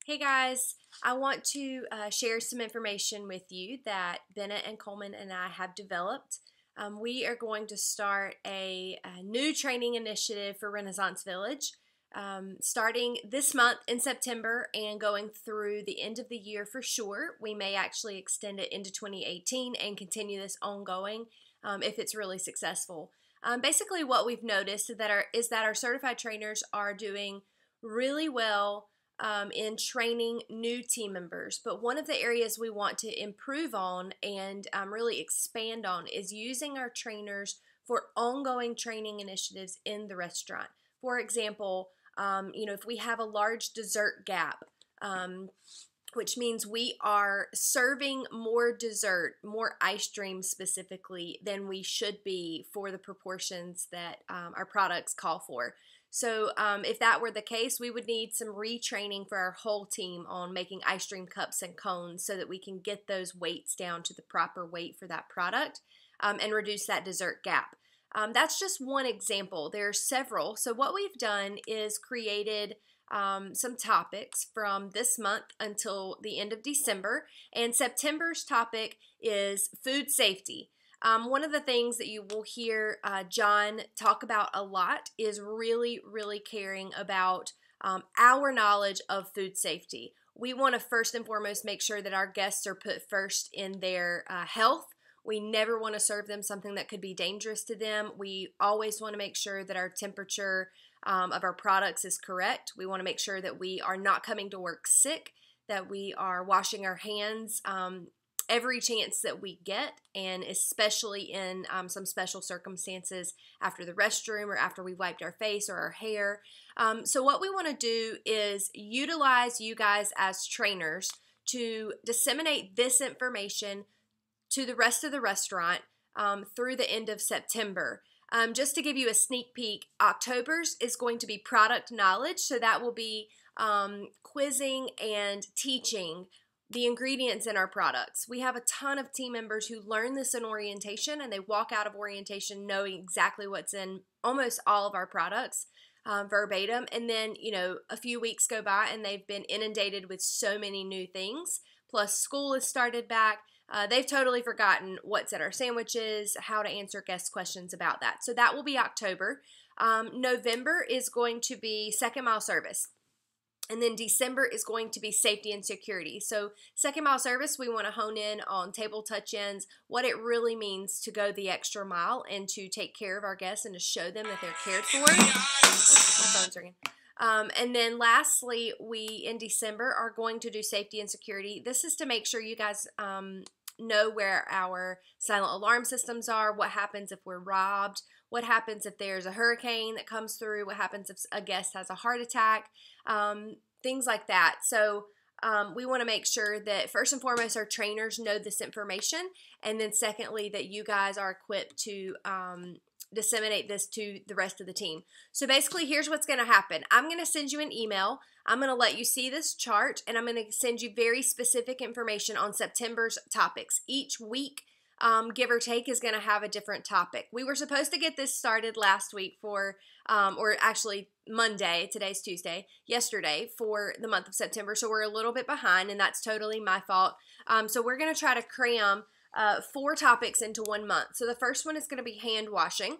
Hey guys, I want to share some information with you that Bennett and Coleman and I have developed. We are going to start a new training initiative for Renaissance Village starting this month in September and going through the end of the year for sure. We may actually extend it into 2018 and continue this ongoing if it's really successful. Basically, what we've noticed is that our certified trainers are doing really well in training new team members. But one of the areas we want to improve on and really expand on is using our trainers for ongoing training initiatives in the restaurant. For example, if we have a large dessert gap, which means we are serving more dessert, more ice cream specifically, than we should be for the proportions that our products call for. So if that were the case, we would need some retraining for our whole team on making ice cream cups and cones so that we can get those weights down to the proper weight for that product and reduce that dessert gap. That's just one example. There are several. So what we've done is created some topics from this month until the end of December. And September's topic is food safety. One of the things that you will hear John talk about a lot is really, really caring about our knowledge of food safety. We want to first and foremost make sure that our guests are put first in their health. We never want to serve them something that could be dangerous to them. We always want to make sure that our temperature of our products is correct. We want to make sure that we are not coming to work sick, that we are washing our hands every chance that we get, and especially in some special circumstances after the restroom or after we wiped our face or our hair. So what we want to do is utilize you guys as trainers to disseminate this information to the rest of the restaurant through the end of September. Just to give you a sneak peek, October's is going to be product knowledge, so that will be quizzing and teaching the ingredients in our products. We have a ton of team members who learn this in orientation, and they walk out of orientation knowing exactly what's in almost all of our products verbatim. And then, a few weeks go by and they've been inundated with so many new things. Plus, school has started back. They've totally forgotten what's in our sandwiches, how to answer guest questions about that. So that will be October. November is going to be second mile service. And then December is going to be safety and security. So second mile service, we want to hone in on table touch-ins, what it really means to go the extra mile and to take care of our guests and to show them that they're cared for. Oops, my phone's ringing. And then lastly, we in December are going to do safety and security. This is to make sure you guys know where our silent alarm systems are, what happens if we're robbed, what happens if there's a hurricane that comes through, what happens if a guest has a heart attack, things like that. So we want to make sure that first and foremost our trainers know this information, and then secondly that you guys are equipped to disseminate this to the rest of the team. So basically, here's what's going to happen. I'm going to send you an email. I'm going to let you see this chart, and I'm going to send you very specific information on September's topics. Each week, give or take, is going to have a different topic. We were supposed to get this started last week or actually Monday, today's Tuesday, yesterday for the month of September, so we're a little bit behind, and that's totally my fault. So we're going to try to cram 4 topics into 1 month. So the first one is going to be hand washing,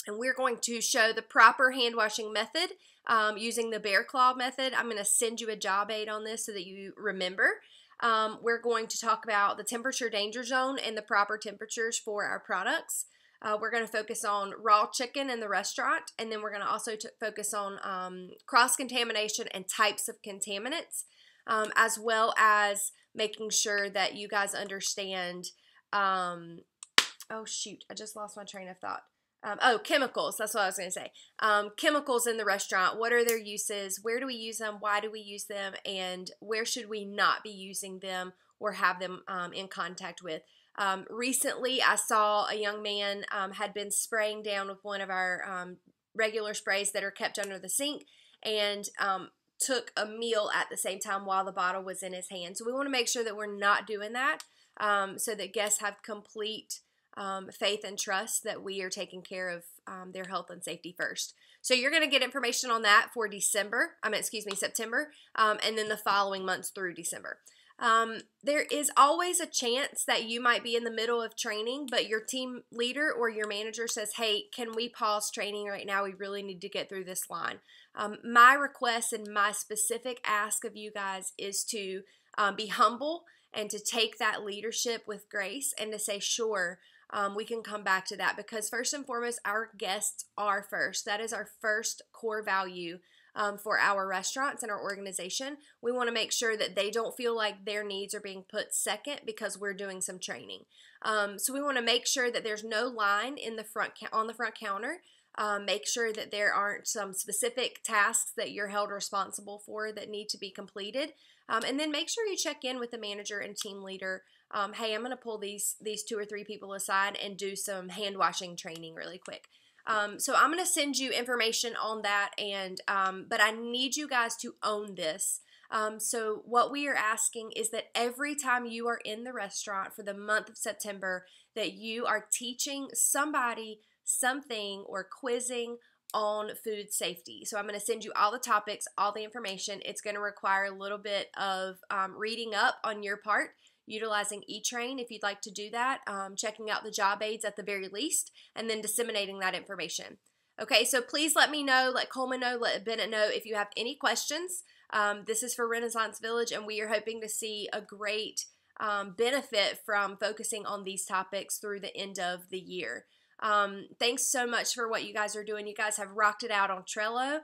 and we're going to show the proper hand washing method using the bear claw method. I'm going to send you a job aid on this so that you remember. We're going to talk about the temperature danger zone and the proper temperatures for our products. We're going to focus on raw chicken in the restaurant, and then we're going to also focus on cross-contamination and types of contaminants, as well as making sure that you guys understand, oh shoot, I just lost my train of thought. Chemicals, that's what I was going to say. Chemicals in the restaurant, what are their uses, where do we use them, why do we use them, and where should we not be using them or have them in contact with. Recently, I saw a young man had been spraying down with one of our regular sprays that are kept under the sink, and took a meal at the same time while the bottle was in his hand. So we want to make sure that we're not doing that so that guests have complete faith and trust that we are taking care of their health and safety first. So you're going to get information on that for September, and then the following months through December. There is always a chance that you might be in the middle of training, but your team leader or your manager says, hey, can we pause training right now? We really need to get through this line. My request and my specific ask of you guys is to be humble and to take that leadership with grace and to say, sure, we can come back to that, because first and foremost, our guests are first. That is our first core value for our restaurants and our organization. We want to make sure that they don't feel like their needs are being put second because we're doing some training. So we want to make sure that there's no line in the on the front counter. Make sure that there aren't some specific tasks that you're held responsible for that need to be completed. And then make sure you check in with the manager and team leader. Hey, I'm going to pull these 2 or 3 people aside and do some hand washing training really quick. So I'm going to send you information on that, and but I need you guys to own this. So what we are asking is that every time you are in the restaurant for the month of September, that you are teaching somebody something or quizzing on food safety. So I'm going to send you all the topics, all the information. It's going to require a little bit of reading up on your part, utilizing eTrain if you'd like to do that, checking out the job aids at the very least, and then disseminating that information. Okay, so please let me know, let Coleman know, let Bennett know if you have any questions. This is for Renaissance Village, and we are hoping to see a great benefit from focusing on these topics through the end of the year. Thanks so much for what you guys are doing. You guys have rocked it out on Trello.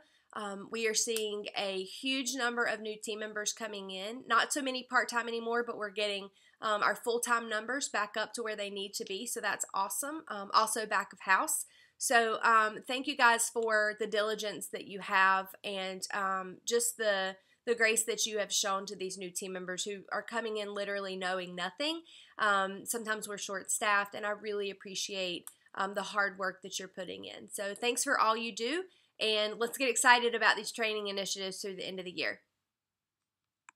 We are seeing a huge number of new team members coming in. Not so many part-time anymore, but we're getting our full-time numbers back up to where they need to be, so that's awesome. Also back of house. So thank you guys for the diligence that you have, and just the grace that you have shown to these new team members who are coming in literally knowing nothing. Sometimes we're short-staffed, and I really appreciate the hard work that you're putting in. So thanks for all you do, and let's get excited about these training initiatives through the end of the year.